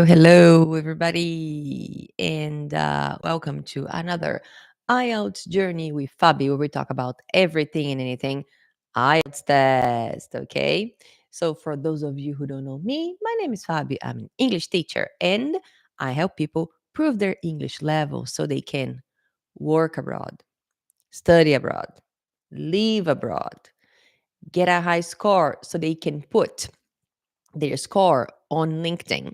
Hello, everybody, and welcome to another IELTS Journey with Fabi, where we talk about everything and anything IELTS test. Okay, so for those of you who don't know me, my name is Fabi. I'm an English teacher, and I help people prove their English level so they can work abroad, study abroad, live abroad, get a high score so they can put their score on LinkedIn.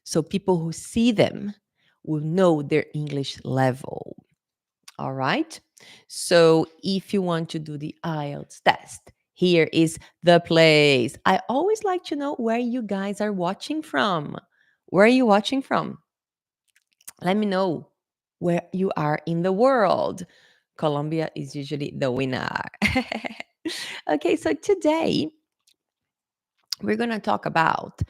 So people who see them will know their English level. All right. So if you want to do the IELTS test, here is the place. I always like to know where you guys are watching from. Where are you watching from? Let me know where you are in the world. Colombia is usually the winner. Okay, so today we're going to talk about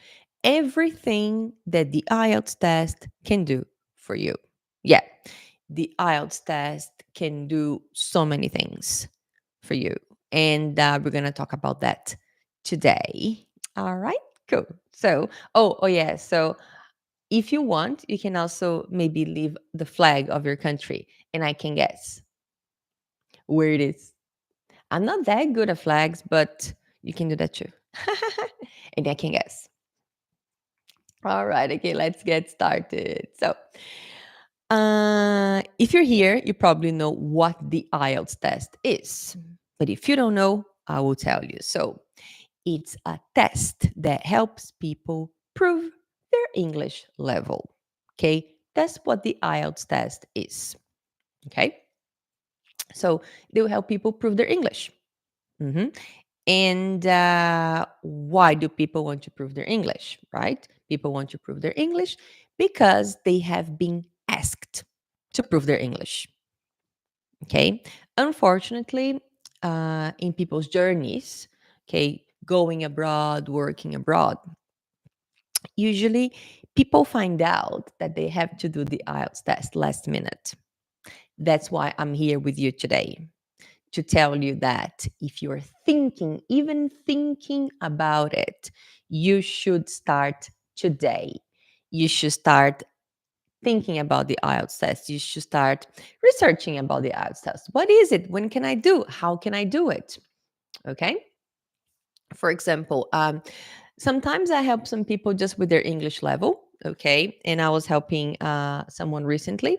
everything that the IELTS test can do for you. Yeah, the IELTS test can do so many things for you. And we're going to talk about that today. All right, cool. So, oh, yeah. So, if you want, you can also maybe leave the flag of your country and I can guess where it is. I'm not that good at flags, but you can do that too. And I can guess. All right. Okay, let's get started. So, if you're here, you probably know what the IELTS test is. But if you don't know, I will tell you. So, it's a test that helps people prove their English level. Okay, that's what the IELTS test is. Okay, so they will help people prove their English. Mhm. And why do people want to prove their English, right? People want to prove their English because they have been asked to prove their English. Okay. Unfortunately, in people's journeys, okay, going abroad, working abroad, usually people find out that they have to do the IELTS test last minute. That's why I'm here with you today, to tell you that if you're thinking, even thinking about it, you should start today. You should start thinking about the IELTS test. You should start researching about the IELTS test. What is it? When can I do? How can I do it? Okay. For example, sometimes I help some people just with their English level. Okay. And I was helping someone recently,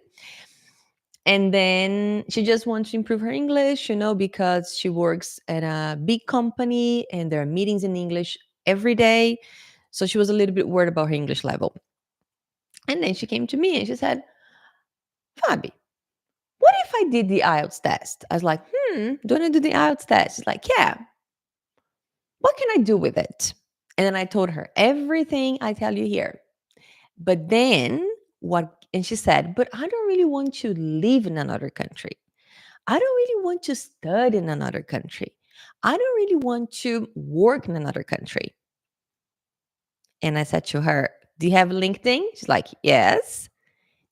and then she just wants to improve her English, because she works at a big company and there are meetings in English every day. So she was a little bit worried about her English level. And then she came to me and she said, Fabi, what if I did the IELTS test? I was like, do you want to do the IELTS test? She's like, yeah. What can I do with it? And then I told her everything I tell you here. But then and she said, but I don't really want to live in another country. I don't really want to study in another country. I don't really want to work in another country. And I said to her, do you have LinkedIn? She's like, yes.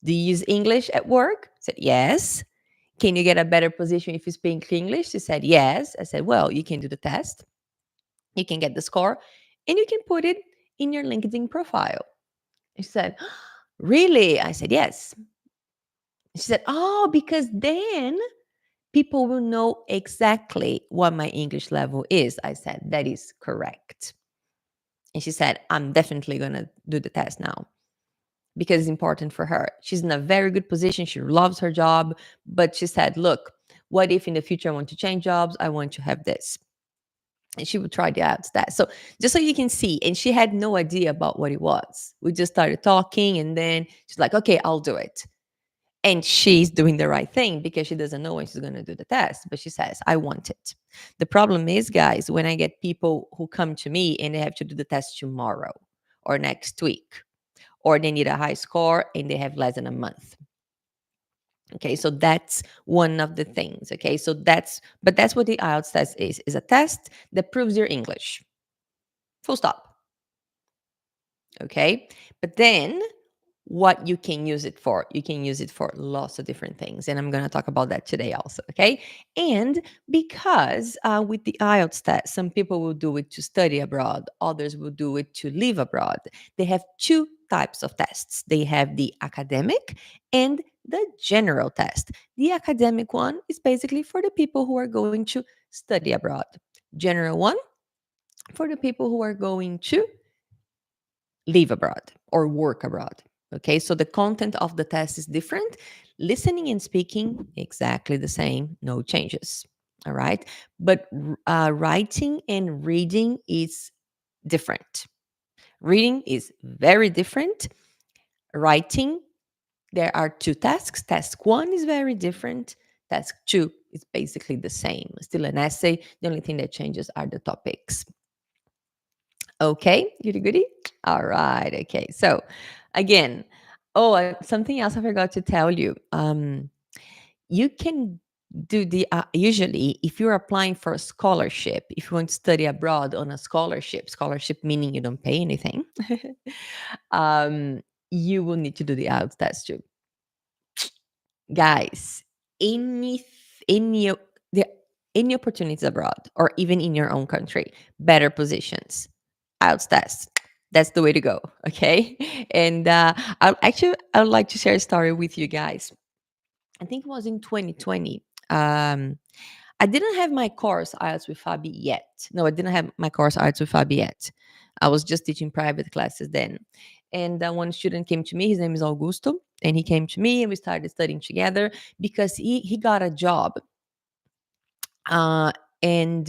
Do you use English at work? I said, yes. Can you get a better position if you speak English? She said, yes. I said, well, you can do the test. You can get the score and you can put it in your LinkedIn profile. She said, really? I said, yes. She said, oh, because then people will know exactly what my English level is. I said, that is correct. And she said, I'm definitely going to do the test now because it's important for her. She's in a very good position. She loves her job. But she said, look, what if in the future I want to change jobs? I want to have this. And she would try the IELTS test. So just so you can see, and she had no idea about what it was. We just started talking and then she's like, okay, I'll do it. And she's doing the right thing because she doesn't know when she's going to do the test, but she says, I want it. The problem is, guys, when I get people who come to me and they have to do the test tomorrow or next week, or they need a high score and they have less than a month. Okay, so that's one of the things. Okay, so that's what the IELTS test is a test that proves your English. Full stop. Okay, but then what you can use it for. You can use it for lots of different things. And I'm going to talk about that today also. Okay. And because with the IELTS test, some people will do it to study abroad, others will do it to live abroad. They have two types of tests. They have the academic and the general test. The academic one is basically for the people who are going to study abroad. General one for the people who are going to live abroad or work abroad. Okay, so the content of the test is different. Listening and speaking, exactly the same, no changes. All right, but writing and reading is different. Reading is very different. Writing, there are two tasks. Task one is very different. Task two is basically the same, still an essay. The only thing that changes are the topics. Okay, goody goody. All right. Okay. So again, something else I forgot to tell you. You can do the usually if you're applying for a scholarship, if you want to study abroad on a scholarship meaning you don't pay anything, you will need to do the IELTS test too, guys. Any any the any opportunities abroad or even in your own country, better positions, IELTS test. That's the way to go. Okay. And I would like to share a story with you guys. I think it was in 2020. I didn't have my course IELTS with Fabi yet. No, I didn't have my course IELTS with Fabi yet. I was just teaching private classes then. And one student came to me. His name is Augusto. And he came to me and we started studying together because he got a job. Uh, and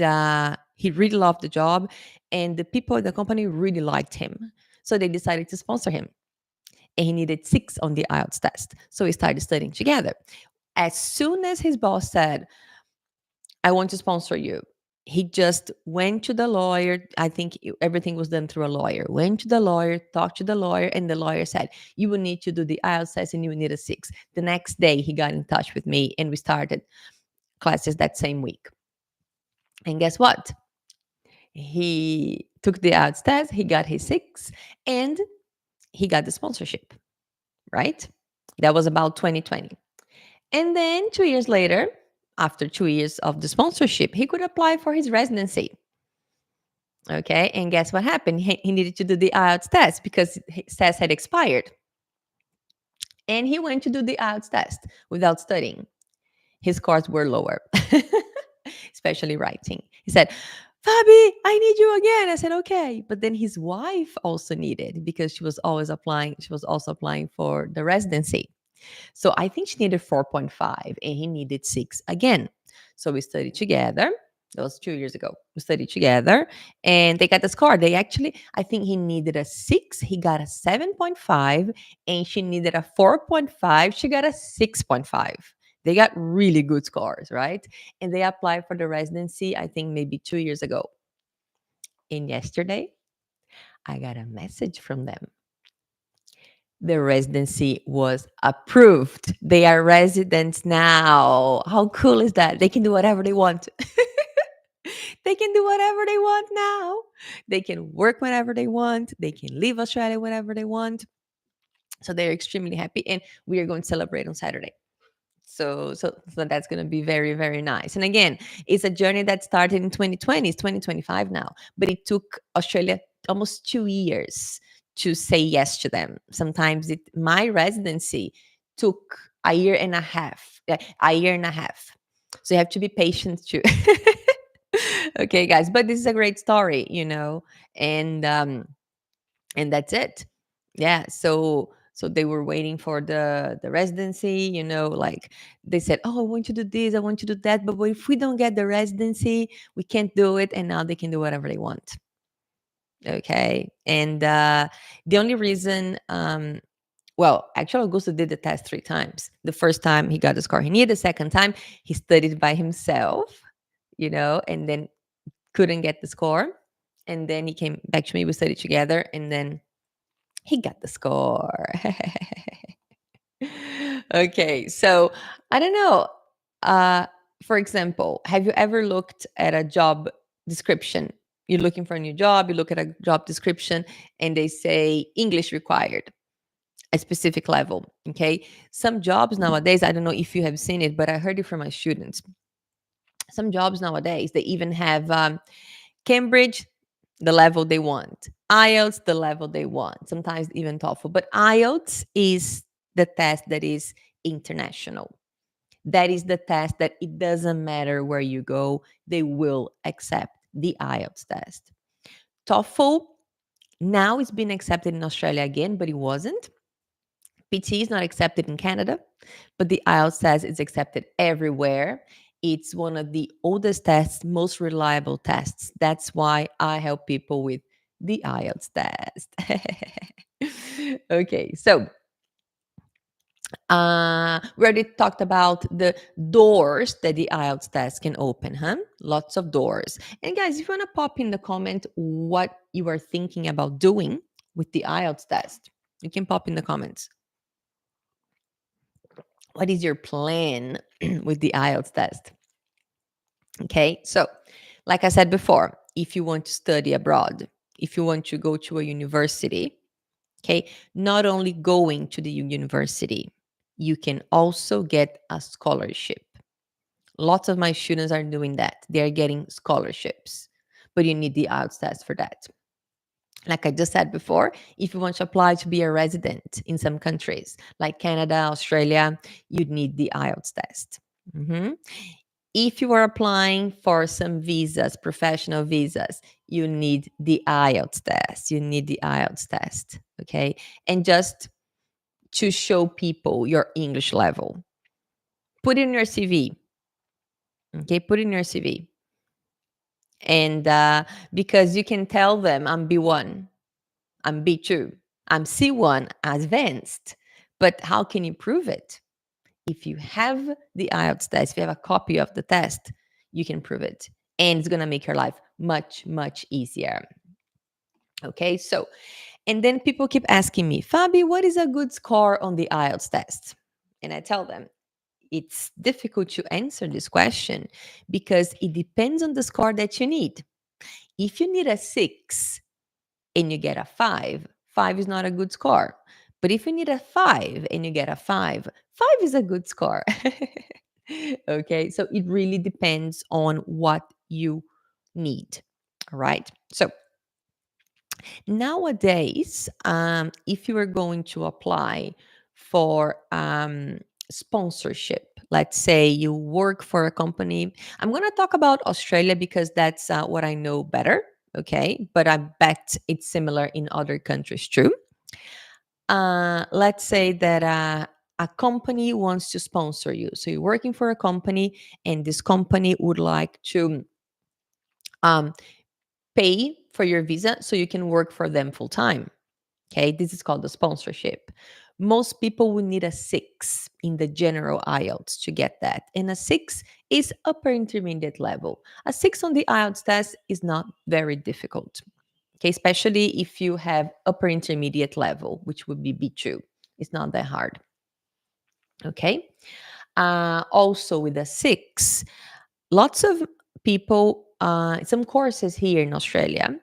he really loved the job. And the people at the company really liked him. So they decided to sponsor him. And he needed 6 on the IELTS test. So we started studying together. As soon as his boss said, I want to sponsor you, he just went to the lawyer. I think everything was done through a lawyer. Went to the lawyer, talked to the lawyer, and the lawyer said, you will need to do the IELTS test and you will need a 6. The next day, he got in touch with me and we started classes that same week. And guess what? He took the IELTS test, he got his 6, and he got the sponsorship, right? That was about 2020. And then 2 years later, after 2 years of the sponsorship, he could apply for his residency. Okay. And guess what happened? He needed to do the IELTS test because his test had expired. And he went to do the IELTS test without studying. His scores were lower, especially writing. He said, Fabi, I need you again. I said, okay. But then his wife also needed because she was always applying. She was also applying for the residency. So I think she needed 4.5 and he needed 6 again. So we studied together. That was 2 years ago. We studied together and they got the score. They actually, I think he needed a 6. He got a 7.5 and she needed a 4.5. She got a 6.5. They got really good scores, right? And they applied for the residency, I think maybe 2 years ago. And yesterday, I got a message from them. The residency was approved. They are residents now. How cool is that? They can do whatever they want. They can do whatever they want now. They can work whenever they want. They can leave Australia whenever they want. So they're extremely happy. And we are going to celebrate on Saturday. So that's going to be very, very nice. And again, it's a journey that started in 2020. It's 2025 now, but it took Australia almost 2 years to say yes to them. Sometimes my residency took a year and a half. A year and a half. So you have to be patient too. Okay, guys, but this is a great story, and that's it. Yeah, so they were waiting for the residency, like they said, oh, I want you to do this, I want you to do that, but if we don't get the residency, we can't do it. And now they can do whatever they want. Okay. And the only reason well, actually, Augusto did the test 3 times. The first time he got the score he needed. The second time he studied by himself, and then couldn't get the score. And then he came back to me, we studied together, and then he got the score. Okay, so I don't know. Uh, for example, have you ever looked at a job description? You're looking for a new job, you look at a job description, and they say English required, a specific level. Okay, some jobs nowadays, I don't know if you have seen it, but I heard it from my students. Some jobs nowadays, they even have Cambridge the level they want. IELTS, the level they want, sometimes even TOEFL. But IELTS is the test that is international. That is the test that it doesn't matter where you go, they will accept the IELTS test. TOEFL now it's been accepted in Australia again, but it wasn't. PT is not accepted in Canada, but the IELTS test is accepted everywhere. It's one of the oldest tests, most reliable tests. That's why I help people with the IELTS test. Okay, so we already talked about the doors that the IELTS test can open, huh? Lots of doors. And guys, if you want to pop in the comment what you are thinking about doing with the IELTS test, you can pop in the comments. What is your plan with the IELTS test? Okay, so like I said before, if you want to study abroad, if you want to go to a university, okay, not only going to the university, you can also get a scholarship. Lots of my students are doing that. They are getting scholarships, but you need the IELTS test for that. Like I just said before, if you want to apply to be a resident in some countries like Canada, Australia, you'd need the IELTS test. Mhm. If you are applying for some visas, professional visas, you need the IELTS test. You need the IELTS test. Okay. And just to show people your English level, put it in your CV. Okay. Put it in your CV. And because you can tell them I'm B1, I'm B2, I'm C1 advanced. But how can you prove it? If you have the IELTS test, if you have a copy of the test, you can prove it. And it's going to make your life much, much easier. Okay, so, and then people keep asking me, Fabi, what is a good score on the IELTS test? And I tell them, it's difficult to answer this question because it depends on the score that you need. If you need a 6 and you get a 5, 5 is not a good score. But if you need a 5 and you get a 5, 5 is a good score. Okay, so it really depends on what you need. All right, so nowadays, if you are going to apply for sponsorship, let's say you work for a company, I'm going to talk about Australia because that's what I know better. Okay, but I bet it's similar in other countries too. Let's say that a company wants to sponsor you. So you're working for a company, and this company would like to um, pay for your visa so you can work for them full time. Okay, this is called the sponsorship. Most people will need a 6 in the general IELTS to get that. And a 6 is upper intermediate level. A 6 on the IELTS test is not very difficult. Okay, especially if you have upper intermediate level, which would be B2. It's not that hard. Okay. Also, with a 6, lots of people, some courses here in Australia,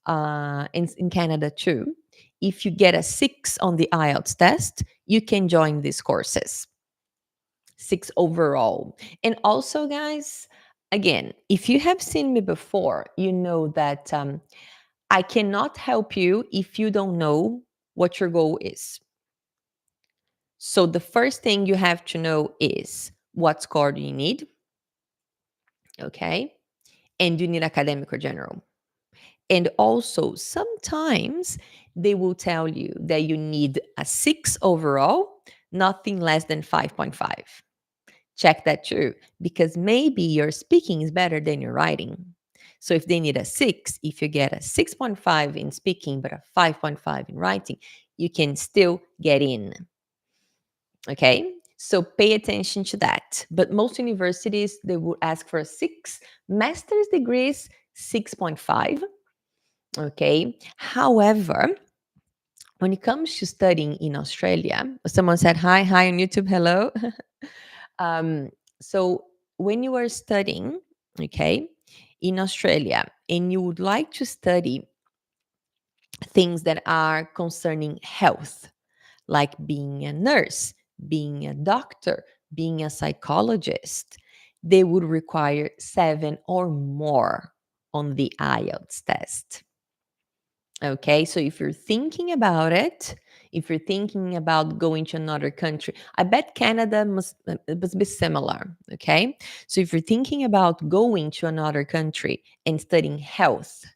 in Canada too. If you get a 6 on the IELTS test, you can join these courses. 6 overall. And also, guys, again, if you have seen me before, you know that I cannot help you if you don't know what your goal is. So the first thing you have to know is what score do you need? Okay. And do you need academic or general? And also, sometimes they will tell you that you need a 6 overall, nothing less than 5.5. Check that too, because maybe your speaking is better than your writing. So if they need a 6, if you get a 6.5 in speaking, but a 5.5 in writing, you can still get in. Okay, so pay attention to that. But most universities, they will ask for a 6, master's degrees, 6.5. Okay, however, when it comes to studying in Australia, someone said, hi on YouTube, hello. um, so when you are studying, okay, in Australia, and you would like to study things that are concerning health, like being a nurse, being a doctor, being a psychologist, they would require 7 or more on the IELTS test. Okay, so if you're thinking about it, if you're thinking about going to another country, I bet Canada must be similar. Okay, so if you're thinking about going to another country and studying health,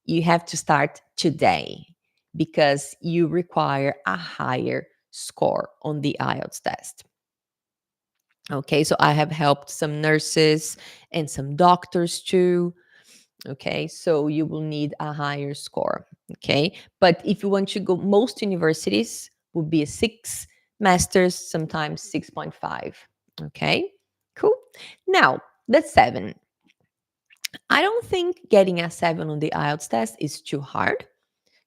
you have to start today because you require a higher score on the IELTS test. Okay, so I have helped some nurses and some doctors too. Okay, so you will need a higher score. Okay, but if you want to go, most universities would be a 6, masters sometimes 6.5. Okay, cool. Now that's 7. I don't think getting a 7 on the IELTS test is too hard.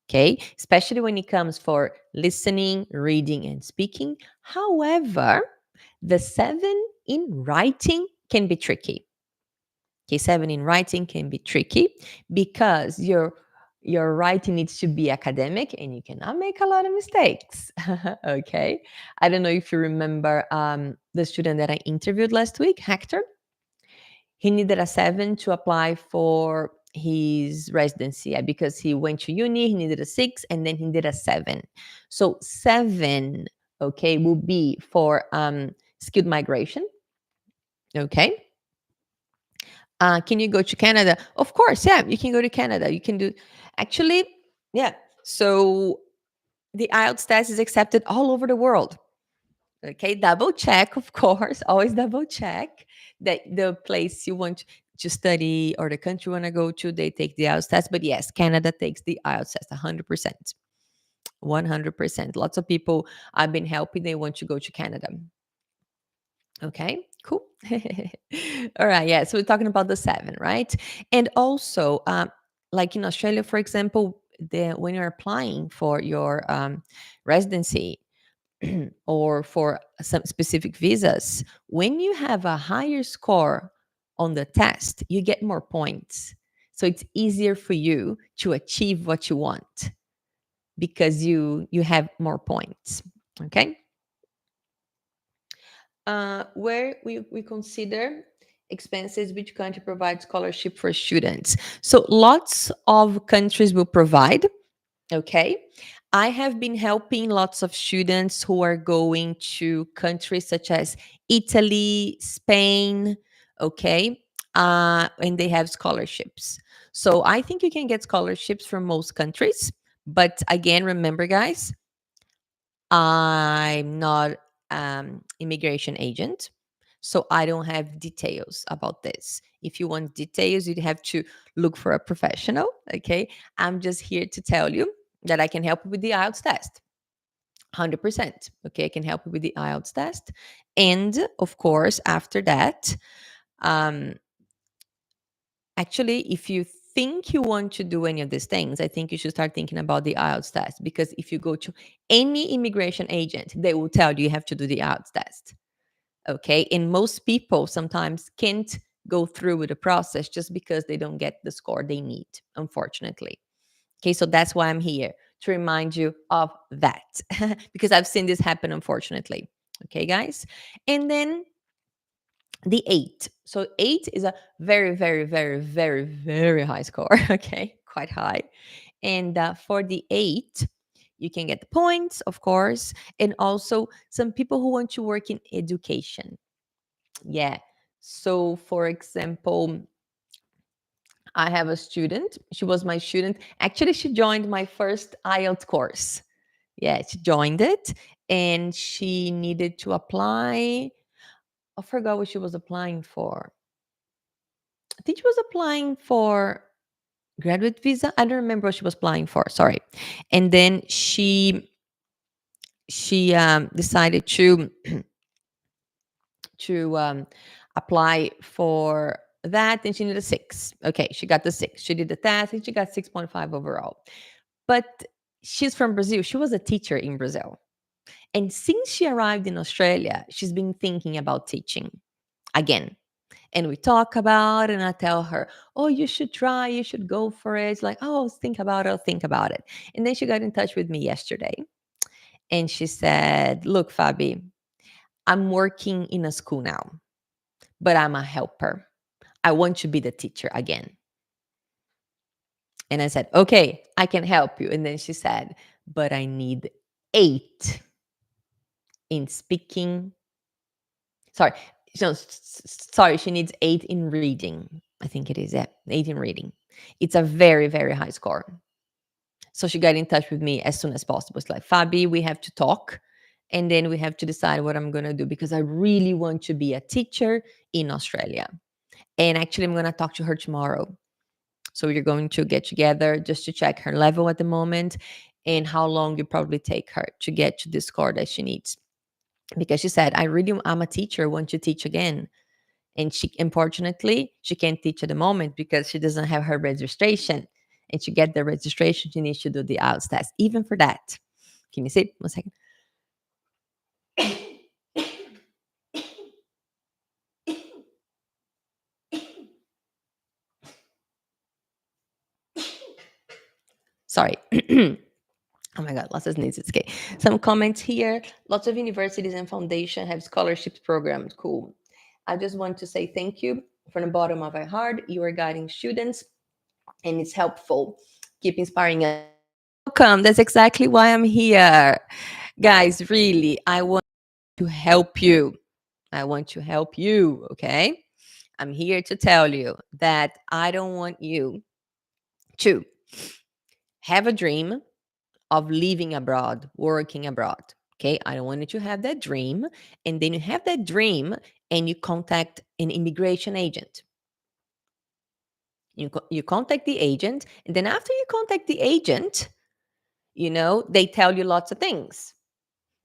Okay, especially when it comes for listening, reading, and speaking. However, the 7 in writing can be tricky. Okay, 7 in writing can be tricky because your writing needs to be academic and you cannot make a lot of mistakes. Okay, I don't know if you remember the student that I interviewed last week, Hector. He needed a 7 to apply for his residency because he went to uni, he needed a 6, and then he did a 7. So 7, okay, will be for skilled migration. Okay. Can you go to Canada? Of course, yeah, you can go to Canada. You can do, actually, yeah. So the IELTS test is accepted all over the world. Okay, double check, of course, always double check that the place you want to study or the country you want to go to, they take the IELTS test. But yes, Canada takes the IELTS test 100%. 100%. Lots of people I've been helping, they want to go to Canada. Okay, cool. All right, yeah. So we're talking about the 7, right? And also, like in Australia, for example, when you're applying for your residency or for some specific visas, when you have a higher score on the test, you get more points. So it's easier for you to achieve what you want because you have more points. Okay. Where we consider expenses, which country provides scholarship for students. So lots of countries will provide. Okay. I have been helping lots of students who are going to countries such as Italy, Spain. Okay. And they have scholarships. So I think you can get scholarships from most countries. But again, remember, guys, I'm not immigration agent, so I don't have details about this. If you want details, you'd have to look for a professional. Okay, I'm just here to tell you that I can help you with the IELTS test. 100%. Okay, I can help you with the IELTS test, and of course, after that, um, actually, if you think you want to do any of these things, I think you should start thinking about the IELTS test because if you go to any immigration agent, they will tell you you have to do the IELTS test. Okay. And most people sometimes can't go through with the process just because they don't get the score they need, unfortunately. Okay. So that's why I'm here to remind you of that because I've seen this happen, unfortunately. Okay, guys. And then the 8. So 8 is a very, very, very, very, very high score. Okay, quite high. And for the 8, you can get the points, of course, and also some people who want to work in education. Yeah. So, for example, I have a student. She was my student. Actually, she joined my first IELTS course. Yeah, she joined it and she needed to apply. I forgot what she was applying for. I think she was applying for graduate visa. I don't remember what she was applying for. Sorry. And then she decided to apply for that, and she needed a 6. Okay, she got the 6. She did the test, and she got 6.5 overall. But she's from Brazil. She was a teacher in Brazil, and since she arrived in Australia, she's been thinking about teaching again. And we talk about it, and I tell her, oh, you should try, you should go for it. It's like, oh, think about it, I'll think about it. And then she got in touch with me yesterday and she said, look, Fabi, I'm working in a school now, but I'm a helper. I want to be the teacher again. And I said, okay, I can help you. And then she said, but I need 8 in speaking. Sorry. So, sorry, she needs 8 in reading. I think it is, yeah, 8 in reading. It's a very, very high score. So she got in touch with me as soon as possible. It's like, Fabi, we have to talk. And then we have to decide what I'm going to do because I really want to be a teacher in Australia. And actually, I'm going to talk to her tomorrow. So we're going to get together just to check her level at the moment and how long it probably take her to get to the score that she needs. Because she said, I'm a teacher, want to teach again. And she, unfortunately, she can't teach at the moment because she doesn't have her registration. And to get the registration, she needs to do the IELTS test. Even for that, can you see? 1 second. Sorry. Oh my God, lots of sneezes. Okay. Some comments here. Lots of universities and foundation have scholarships programs. Cool. I just want to say thank you from the bottom of my heart. You are guiding students and it's helpful. Keep inspiring us. Welcome. That's exactly why I'm here. Guys, really, I want to help you. I want to help you. Okay. I'm here to tell you that I don't want you to have a dream of living abroad, working abroad. Okay. I don't want you to have that dream. And then you have that dream and you contact an immigration agent. You contact the agent. And then after you contact the agent, they tell you lots of things.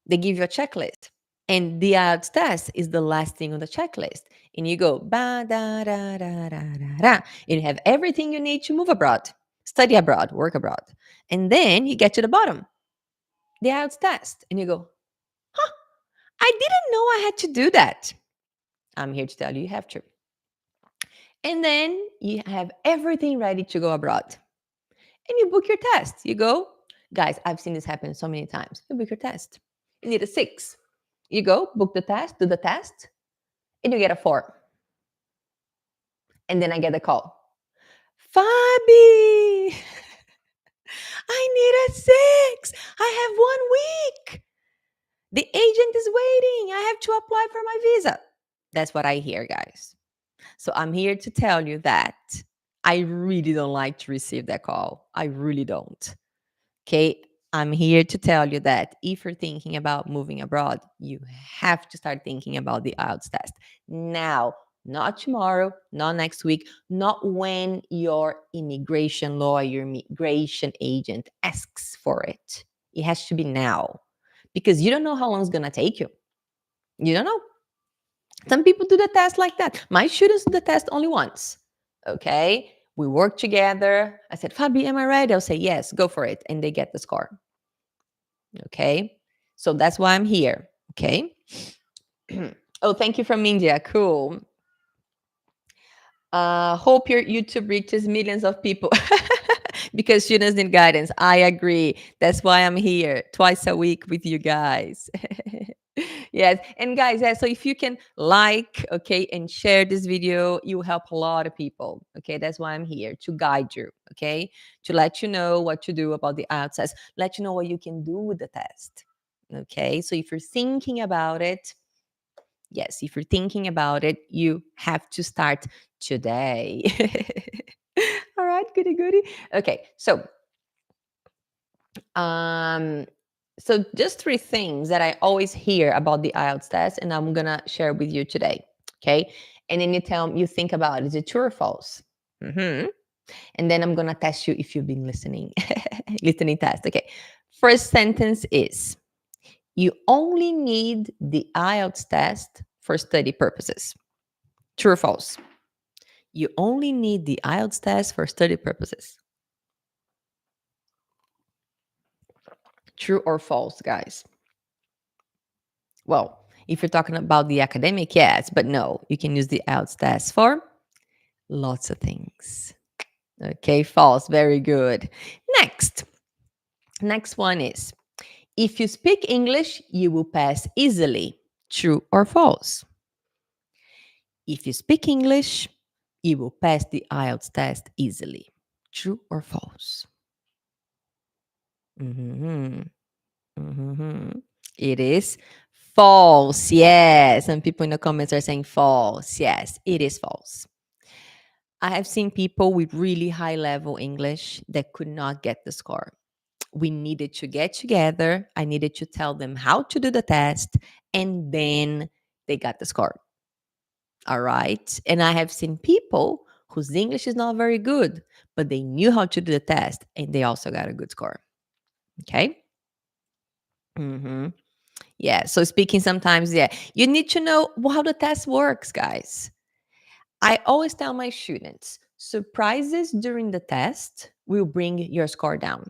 They give you a checklist. And the IELTS test is the last thing on the checklist. And you go, ba, da, da, da, da, da, da. And you have everything you need to move abroad, study abroad, work abroad. And then you get to the bottom, the IELTS test. And you go, I didn't know I had to do that. I'm here to tell you have to. And then you have everything ready to go abroad. And you book your test. You go, guys, I've seen this happen so many times. You book your test. You need a 6. You go, book the test, do the test, and you get a 4. And then I get a call. Fabi, I need a 6. I have 1 week. The agent is waiting. I have to apply for my visa. That's what I hear, guys. So I'm here to tell you that I really don't like to receive that call. I really don't. Okay. I'm here to tell you that if you're thinking about moving abroad, you have to start thinking about the IELTS test now, not tomorrow, not next week, not when your immigration lawyer, immigration agent asks for it. It has to be now because you don't know how long it's going to take you. You don't know. Some people do the test like that. My students do the test only once. Okay. We work together. I said, Fabi, am I right? They'll say, yes, go for it. And they get the score. Okay. So that's why I'm here. Okay. Oh, thank you from India. Cool. Hope your YouTube reaches millions of people because students need guidance. I agree. That's why I'm here twice a week with you guys. Yes. And guys, yeah, so if you can like, okay, and share this video, you help a lot of people. Okay. That's why I'm here to guide you. Okay. To let you know what to do about the IELTS test, let you know what you can do with the test. Okay. So if you're thinking about it, yes, if you're thinking about it, you have to start today. All right, goody goody. Okay, um, so just 3 things that I always hear about the IELTS test, and I'm gonna share with you today. Okay, and then you think about is it true or false? Mm-hmm. And then I'm gonna test you if you've been listening. Listening test. Okay. First sentence is you only need the IELTS test for study purposes. True or false? You only need the IELTS test for study purposes. True or false, guys? Well, if you're talking about the academic, yes, but no, you can use the IELTS test for lots of things. Okay, false. Very good. Next one is if you speak English, you will pass easily. True or false? If you speak English, you will pass the IELTS test easily. True or false? Mm-hmm. Mm-hmm. It is false. Yes. Some people in the comments are saying false. Yes, it is false. I have seen people with really high level English that could not get the score. We needed to get together. I needed to tell them how to do the test, and then they got the score. All right. And I have seen people whose English is not very good, but they knew how to do the test and they also got a good score. Okay. Mm-hmm. Yeah. So speaking sometimes, yeah, you need to know how the test works, guys. I always tell my students surprises during the test will bring your score down.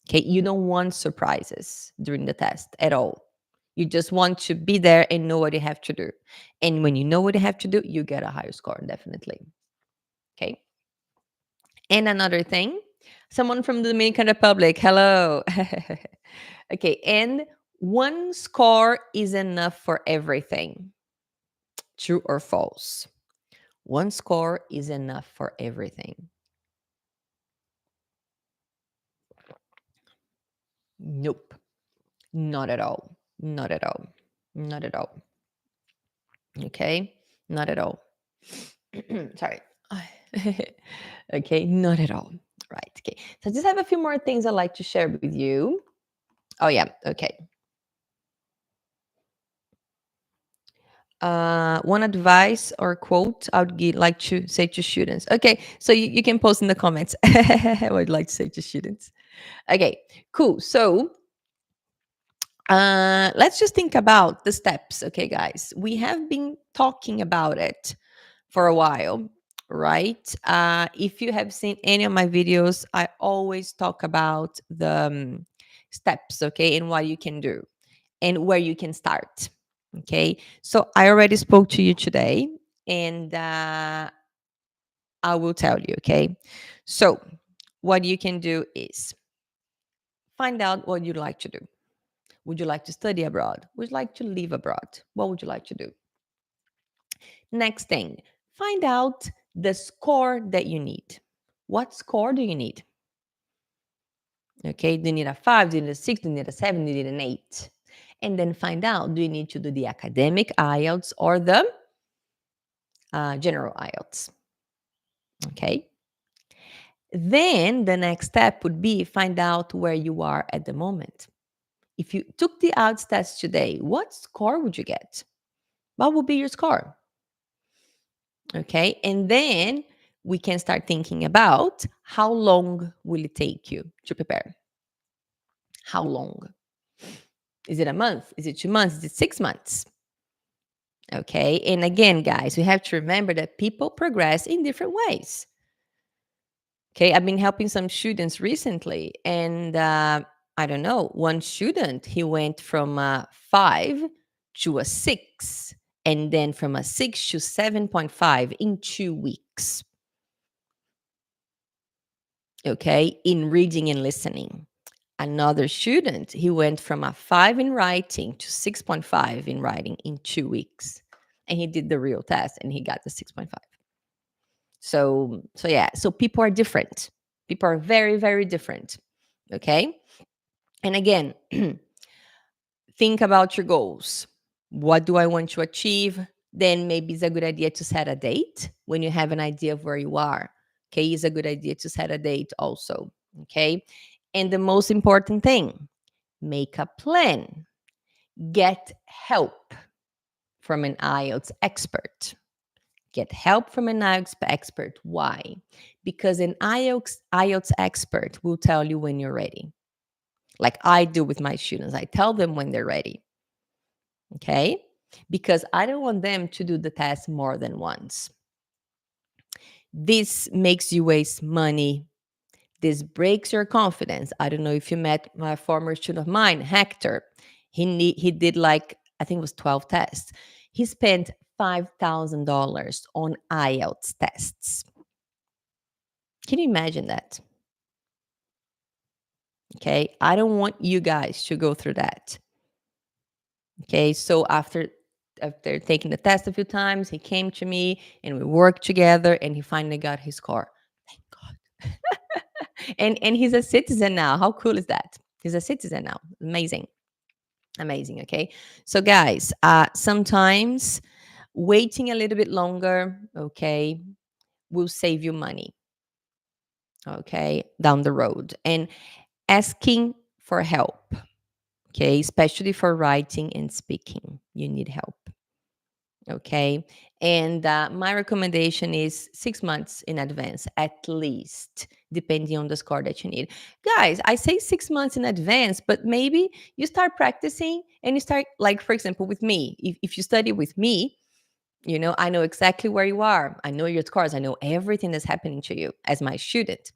Okay. You don't want surprises during the test at all. You just want to be there and know what you have to do. And when you know what you have to do, you get a higher score, definitely. Okay. And another thing, someone from the Dominican Republic, hello. Okay. And one score is enough for everything. True or false? One score is enough for everything. Nope. Not at all. Not at all. Not at all. Okay. Not at all. Sorry. Okay. Not at all. Right. Okay. So I just have a few more things I'd like to share with you. Oh, yeah. Okay. One advice or quote I would like to say to students. Okay. So you can post in the comments what I'd like to say to students. Okay. Cool. So let's just think about the steps. Okay, guys. We have been talking about it for a while, right? If you have seen any of my videos, I always talk about the steps, okay, and what you can do and where you can start. Okay, so I already spoke to you today, and I will tell you. Okay, so what you can do is find out what you'd like to do. Would you like to study abroad? Would you like to live abroad? What would you like to do? Next thing, find out the score that you need. What score do you need? Okay, do you need a 5? Do you need a 6? Do you need a 7? Do you need an 8? And then find out, do you need to do the academic IELTS or the general IELTS? Okay. Then the next step would be find out where you are at the moment. If you took the IELTS test today, what score would you get? What would be your score? Okay. And then we can start thinking about how long will it take you to prepare? How long? Is it a month? Is it 2 months? Is it 6 months? Okay. And again, guys, we have to remember that people progress in different ways. Okay. I've been helping some students recently, and I don't know, one student, he went from a 5 to a 6, and then from a 6 to 7.5 in 2 weeks. Okay. In reading and listening. Another student, he went from a 5 in writing to 6.5 in writing in 2 weeks. And he did the real test and he got the 6.5. So yeah, so people are different. People are very, very different. Okay. And again, think about your goals. What do I want to achieve? Then maybe it's a good idea to set a date when you have an idea of where you are. Okay. It's a good idea to set a date also. Okay. And the most important thing, make a plan. Get help from an IELTS expert. Get help from an IELTS expert. Why? Because an IELTS expert will tell you when you're ready. Like I do with my students, I tell them when they're ready. Okay? Because I don't want them to do the test more than once. This makes you waste money. This breaks your confidence. I don't know if you met my former student of mine, Hector. He did like, I think it was 12 tests. He spent $5,000 on IELTS tests. Can you imagine that? Okay. I don't want you guys to go through that. Okay. So after after taking the test a few times, he came to me and we worked together and he finally got his car. Thank God. And he's a citizen now. How cool is that? He's a citizen now. Amazing. Amazing. Okay. So guys, sometimes waiting a little bit longer, okay, will save you money, okay, down the road. And asking for help, okay, especially for writing and speaking, you need help. Okay. And my recommendation is 6 months in advance, at least, depending on the score that you need. Guys, I say 6 months in advance, but maybe you start practicing and you start, like, for example, with me. If you study with me, I know exactly where you are. I know your scores. I know everything that's happening to you as my student.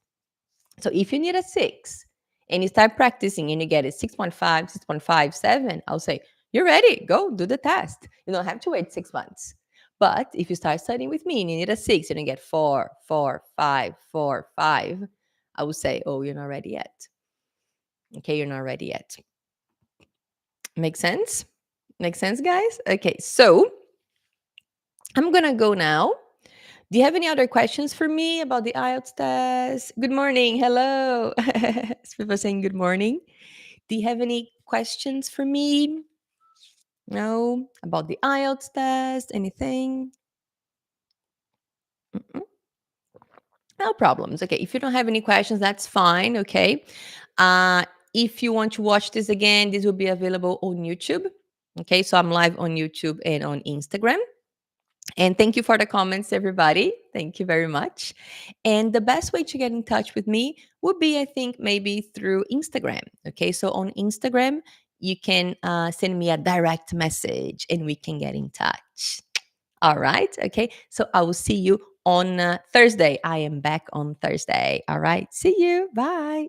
So if you need a 6 and you start practicing and you get it 6.5, 6.57, I'll say, you're ready. Go do the test. You don't have to wait 6 months. But if you start studying with me and you need a 6 and you get 4, 4, 5, 4, 5, I would say, oh, you're not ready yet. Okay, you're not ready yet. Make sense? Make sense, guys? Okay, so I'm going to go now. Do you have any other questions for me about the IELTS test? Good morning. Hello. People saying good morning. Do you have any questions for me? No? About the IELTS test? Anything? Mm-mm. No problems. Okay. If you don't have any questions, that's fine. Okay. If you want to watch this again, this will be available on YouTube. Okay. So I'm live on YouTube and on Instagram. And thank you for the comments, everybody. Thank you very much. And the best way to get in touch with me would be, I think, maybe through Instagram. Okay, so on Instagram, you can send me a direct message and we can get in touch. All right. Okay, so I will see you on Thursday. I am back on Thursday. All right. See you. Bye.